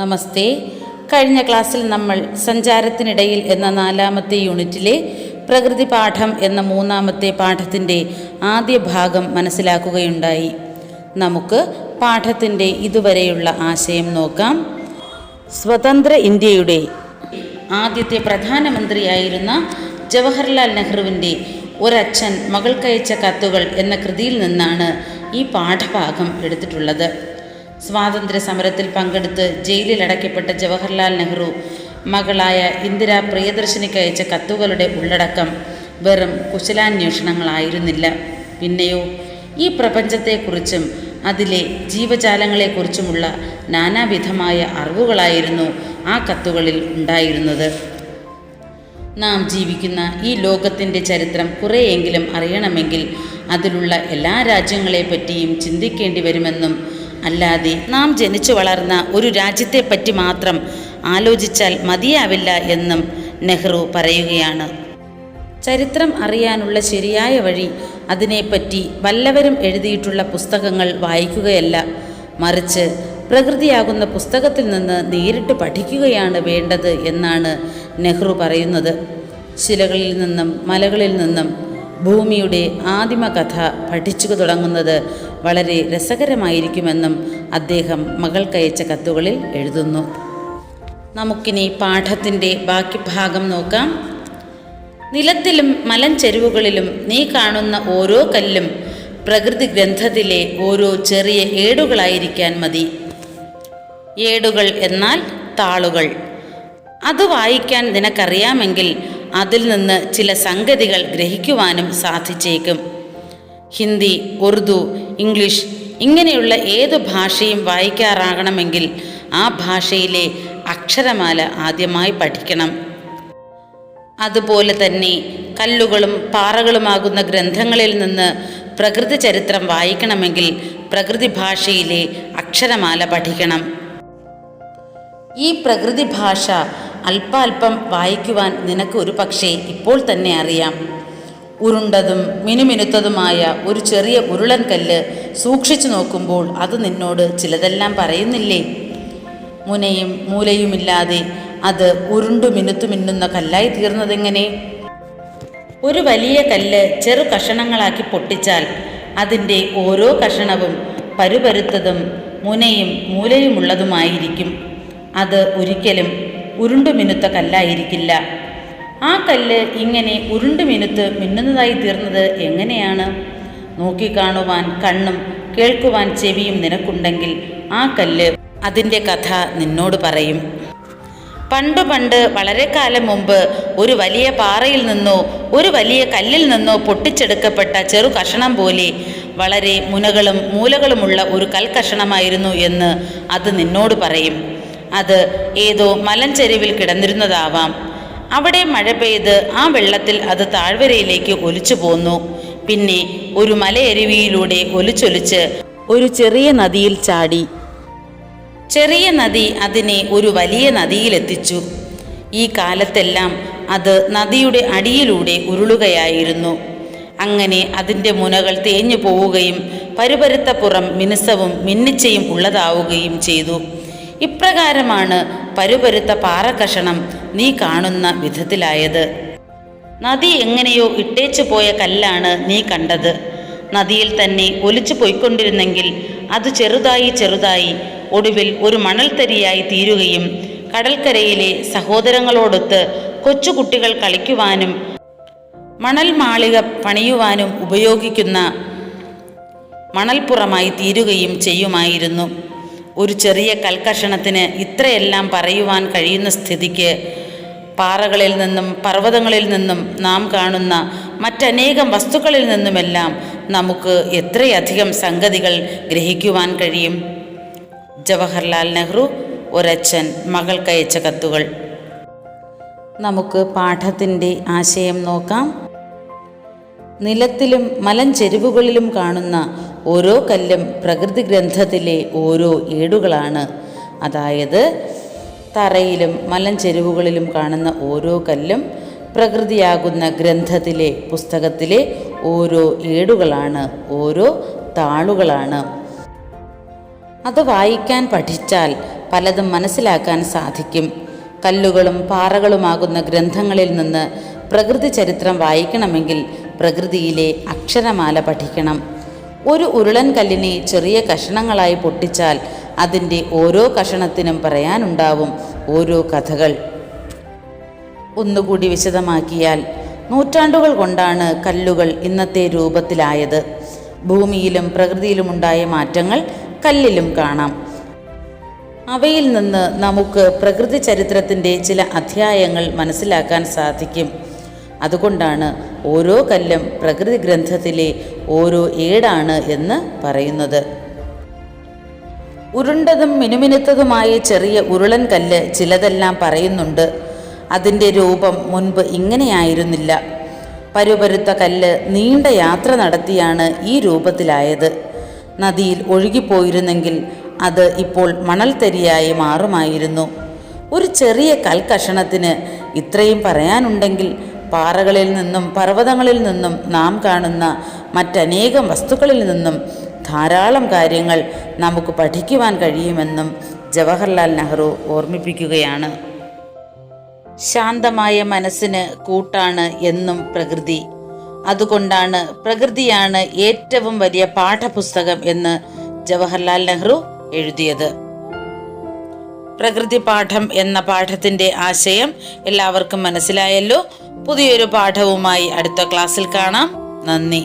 നമസ്തേ. കഴിഞ്ഞ ക്ലാസ്സിൽ നമ്മൾ സഞ്ചാരത്തിനിടയിൽ എന്ന 4-ാമത്തെ യൂണിറ്റിലെ പ്രകൃതി പാഠം എന്ന 3-ാമത്തെ പാഠത്തിൻ്റെ ആദ്യ ഭാഗം മനസ്സിലാക്കുകയുണ്ടായി. നമുക്ക് പാഠത്തിൻ്റെ ഇതുവരെയുള്ള ആശയം നോക്കാം. സ്വതന്ത്ര ഇന്ത്യയുടെ ആദ്യത്തെ പ്രധാനമന്ത്രിയായിരുന്ന ജവഹർലാൽ നെഹ്റുവിൻ്റെ ഒരച്ഛൻ മകൾക്കയച്ച കത്തുകൾ എന്ന കൃതിയിൽ നിന്നാണ് ഈ പാഠഭാഗം എടുത്തിട്ടുള്ളത്. സ്വാതന്ത്ര്യ സമരത്തിൽ പങ്കെടുത്ത് ജയിലിൽ അടയ്ക്കപ്പെട്ട ജവഹർലാൽ നെഹ്റു മകളായ ഇന്ദിരാ പ്രിയദർശിനിക്ക് അയച്ച കത്തുകളുടെ ഉള്ളടക്കം വെറും കുശലാന്വേഷണങ്ങളായിരുന്നില്ല. പിന്നെയോ ഈ പ്രപഞ്ചത്തെക്കുറിച്ചും അതിലെ ജീവജാലങ്ങളെക്കുറിച്ചുമുള്ള നാനാവിധമായ അറിവുകളായിരുന്നു ആ കത്തുകളിൽ ഉണ്ടായിരുന്നത്. നാം ജീവിക്കുന്ന ഈ ലോകത്തിൻ്റെ ചരിത്രം കുറേയെങ്കിലും അറിയണമെങ്കിൽ അതിലുള്ള എല്ലാ രാജ്യങ്ങളെപ്പറ്റിയും ചിന്തിക്കേണ്ടി വരുമെന്നും, അല്ലാതെ നാം ജനിച്ചു വളർന്ന ഒരു രാജ്യത്തെപ്പറ്റി മാത്രം ആലോചിച്ചാൽ മതിയാവില്ല എന്നും നെഹ്റു പറയുകയാണ്. ചരിത്രം അറിയാനുള്ള ശരിയായ വഴി അതിനെപ്പറ്റി വല്ലവരും എഴുതിയിട്ടുള്ള പുസ്തകങ്ങൾ വായിക്കുകയല്ല, മറിച്ച് പ്രകൃതിയാകുന്ന പുസ്തകത്തിൽ നിന്ന് നേരിട്ട് പഠിക്കുകയാണ് വേണ്ടത് എന്നാണ് നെഹ്റു പറയുന്നത്. ശിലകളിൽ നിന്നും മലകളിൽ നിന്നും ഭൂമിയുടെ ആദിമ കഥ പഠിച്ചു തുടങ്ങുന്നത് വളരെ രസകരമായിരിക്കുമെന്നും അദ്ദേഹം മകൾക്കയച്ച കത്തുകളിൽ എഴുതുന്നു. നമുക്കിനി പാഠത്തിൻ്റെ ബാക്കി ഭാഗം നോക്കാം. നിലത്തിലും മലഞ്ചെരുവുകളിലും നീ കാണുന്ന ഓരോ കല്ലും പ്രകൃതി ഗ്രന്ഥത്തിലെ ഓരോ ചെറിയ ഏടുകളായിരിക്കാൻ മതി. ഏടുകൾ എന്നാൽ താളുകൾ. അത് വായിക്കാൻ നിനക്കറിയാമെങ്കിൽ അതിൽ നിന്ന് ചില സംഗതികൾ ഗ്രഹിക്കുവാനും സാധിച്ചേക്കും. ഹിന്ദി, ഉറുദു, ഇംഗ്ലീഷ് ഇങ്ങനെയുള്ള ഏതു ഭാഷയും വായിക്കാറാകണമെങ്കിൽ ആ ഭാഷയിലെ അക്ഷരമാല ആദ്യമായി പഠിക്കണം. അതുപോലെ തന്നെ കല്ലുകളും പാറകളുമാകുന്ന ഗ്രന്ഥങ്ങളിൽ നിന്ന് പ്രകൃതി ചരിത്രം വായിക്കണമെങ്കിൽ പ്രകൃതി ഭാഷയിലെ അക്ഷരമാല പഠിക്കണം. ഈ പ്രകൃതി ഭാഷ അല്പാൽപ്പം വായിക്കുവാൻ നിനക്ക് ഒരു പക്ഷേ ഇപ്പോൾ തന്നെ അറിയാം. ഉരുണ്ടതും മിനുമിനുത്തതുമായ ഒരു ചെറിയ ഉരുളൻ കല്ല് സൂക്ഷിച്ചു നോക്കുമ്പോൾ അത് നിന്നോട് ചിലതെല്ലാം പറയുന്നില്ലേ? മുനയും മൂലയുമില്ലാതെ അത് ഉരുണ്ടു മിനുത്തു മിന്നുന്ന കല്ലായി തീർന്നതെങ്ങനെ? ഒരു വലിയ കല്ല് ചെറു കഷണങ്ങളാക്കി പൊട്ടിച്ചാൽ അതിൻ്റെ ഓരോ കഷണവും പരുപരുത്തതും മുനയും മൂലയുമുള്ളതുമായിരിക്കും. അത് ഒരിക്കലും ഉരുണ്ടുമിനുത്ത കല്ലായിരിക്കില്ല. ആ കല്ല് ഇങ്ങനെ ഉരുണ്ടുമിനുത്ത് മിന്നുന്നതായി തീർന്നത് എങ്ങനെയാണ്? നോക്കിക്കാണുവാൻ കണ്ണും കേൾക്കുവാൻ ചെവിയും നിനക്കുണ്ടെങ്കിൽ ആ കല്ല് അതിൻ്റെ കഥ നിന്നോട് പറയും. പണ്ട് വളരെ കാലം മുമ്പ് ഒരു വലിയ പാറയിൽ നിന്നോ ഒരു വലിയ കല്ലിൽ നിന്നോ പൊട്ടിച്ചെടുക്കപ്പെട്ട ചെറു കഷണം പോലെ വളരെ മുനകളും മൂലകളുമുള്ള ഒരു കൽക്കഷണമായിരുന്നു എന്ന് അത് നിന്നോട് പറയും. അത് ഏതോ മലഞ്ചെരുവിൽ കിടന്നിരുന്നതാവാം. അവിടെ മഴ പെയ്ത് ആ വെള്ളത്തിൽ അത് താഴ്വരയിലേക്ക് ഒലിച്ചു പോന്നു. പിന്നെ ഒരു മലയരുവിയിലൂടെ ഒലിച്ചൊലിച്ച് ഒരു ചെറിയ നദിയിൽ ചാടി. ചെറിയ നദി അതിനെ ഒരു വലിയ നദിയിലെത്തിച്ചു. ഈ കാലത്തെല്ലാം അത് നദിയുടെ അടിയിലൂടെ ഉരുളുകയായിരുന്നു. അങ്ങനെ അതിൻ്റെ മുനകൾ തേഞ്ഞു പോവുകയും പരുപരുത്ത പുറം മിനുസവും മിന്നിച്ചയും ഉള്ളതാവുകയും ചെയ്തു. ഇപ്രകാരമാണ് പരുപരുത്ത പാറക്കഷണം നീ കാണുന്ന വിധത്തിലായത്. നദി എങ്ങനെയോ ഇട്ടേച്ചു പോയ കല്ലാണ് നീ കണ്ടത്. നദിയിൽ തന്നെ ഒലിച്ചു പോയിക്കൊണ്ടിരുന്നെങ്കിൽ അത് ചെറുതായി ഒടുവിൽ ഒരു മണൽത്തരിയായി തീരുകയും കടൽക്കരയിലെ സഹോദരങ്ങളോടൊത്ത് കൊച്ചുകുട്ടികൾ കളിക്കുവാനും മണൽ മാളിക പണിയുവാനും ഉപയോഗിക്കുന്ന മണൽപ്പുറമായി തീരുകയും ചെയ്യുമായിരുന്നു. ഒരു ചെറിയ കൽക്കഷണത്തിന് ഇത്രയെല്ലാം പറയുവാൻ കഴിയുന്ന സ്ഥിതിക്ക് പാറകളിൽ നിന്നും പർവ്വതങ്ങളിൽ നിന്നും നാം കാണുന്ന മറ്റനേകം വസ്തുക്കളിൽ നിന്നുമെല്ലാം നമുക്ക് എത്രയധികം സംഗതികൾ ഗ്രഹിക്കുവാൻ കഴിയും. ജവഹർലാൽ നെഹ്റു, ഒരച്ഛൻ മകൾക്കയച്ച കത്തുകൾ. നമുക്ക് പാഠത്തിൻ്റെ ആശയം നോക്കാം. നിലത്തിലും മലഞ്ചെരുവുകളിലും കാണുന്ന ഓരോ കല്ലും പ്രകൃതി ഗ്രന്ഥത്തിലെ ഓരോ ഏടുകളാണ്. അതായത് തറയിലും മലഞ്ചെരുവുകളിലും കാണുന്ന ഓരോ കല്ലും പ്രകൃതിയാകുന്ന ഗ്രന്ഥത്തിലെ പുസ്തകത്തിലെ ഓരോ ഏടുകളാണ്, ഓരോ താളുകളാണ്. അത് വായിക്കാൻ പഠിച്ചാൽ പലതും മനസ്സിലാക്കാൻ സാധിക്കും. കല്ലുകളും പാറകളുമാകുന്ന ഗ്രന്ഥങ്ങളിൽ നിന്ന് പ്രകൃതി ചരിത്രം വായിക്കണമെങ്കിൽ പ്രകൃതിയിലെ അക്ഷരമാല പഠിക്കണം. ഒരു ഉരുളൻ കല്ലിനെ ചെറിയ കഷണങ്ങളായി പൊട്ടിച്ചാൽ അതിൻ്റെ ഓരോ കഷണത്തിനും പറയാനുണ്ടാവും ഓരോ കഥകൾ. ഒന്നുകൂടി വിശദമാക്കിയാൽ, നൂറ്റാണ്ടുകൾ കൊണ്ടാണ് കല്ലുകൾ ഇന്നത്തെ രൂപത്തിലായത്. ഭൂമിയിലും പ്രകൃതിയിലുമുണ്ടായ മാറ്റങ്ങൾ കല്ലിലും കാണാം. അവയിൽ നിന്ന് നമുക്ക് പ്രകൃതി ചരിത്രത്തിൻ്റെ ചില അധ്യായങ്ങൾ മനസ്സിലാക്കാൻ സാധിക്കും. അതുകൊണ്ടാണ് ഓരോ കല്ലും പ്രകൃതി ഗ്രന്ഥത്തിലെ ഓരോ ഏടാണ് എന്ന് പറയുന്നത്. ഉരുണ്ടതും മിനുമിനുത്തതുമായ ചെറിയ ഉരുളൻ കല്ല് ചിലതെല്ലാം പറയുന്നുണ്ട്. അതിൻ്റെ രൂപം മുൻപ് ഇങ്ങനെയായിരുന്നില്ല. പരുപരുത്ത കല്ല് നീണ്ട യാത്ര നടത്തിയാണ് ഈ രൂപത്തിലായത്. നദിയിൽ ഒഴുകിപ്പോയിരുന്നെങ്കിൽ അത് ഇപ്പോൾ മണൽത്തരിയായി മാറുമായിരുന്നു. ഒരു ചെറിയ കൽക്കഷണത്തിന് ഇത്രയും പറയാനുണ്ടെങ്കിൽ പാറകളിൽ നിന്നും പർവ്വതങ്ങളിൽ നിന്നും നാം കാണുന്ന മറ്റനേകം വസ്തുക്കളിൽ നിന്നും ധാരാളം കാര്യങ്ങൾ നമുക്ക് പഠിക്കുവാൻ കഴിയുമെന്നും ജവഹർലാൽ നെഹ്റു ഓർമ്മിപ്പിക്കുകയാണ്. ശാന്തമായ മനസ്സിന് കൂട്ടാണ് എന്നും പ്രകൃതി. അതുകൊണ്ടാണ് പ്രകൃതിയാണ് ഏറ്റവും വലിയ പാഠപുസ്തകം എന്ന് ജവഹർലാൽ നെഹ്റു എഴുതിയത്. പ്രകൃതി പാഠം എന്ന പാഠത്തിൻ്റെ ആശയം എല്ലാവർക്കും മനസ്സിലായല്ലോ. പുതിയൊരു പാഠവുമായി അടുത്ത ക്ലാസ്സിൽ കാണാം. നന്ദി.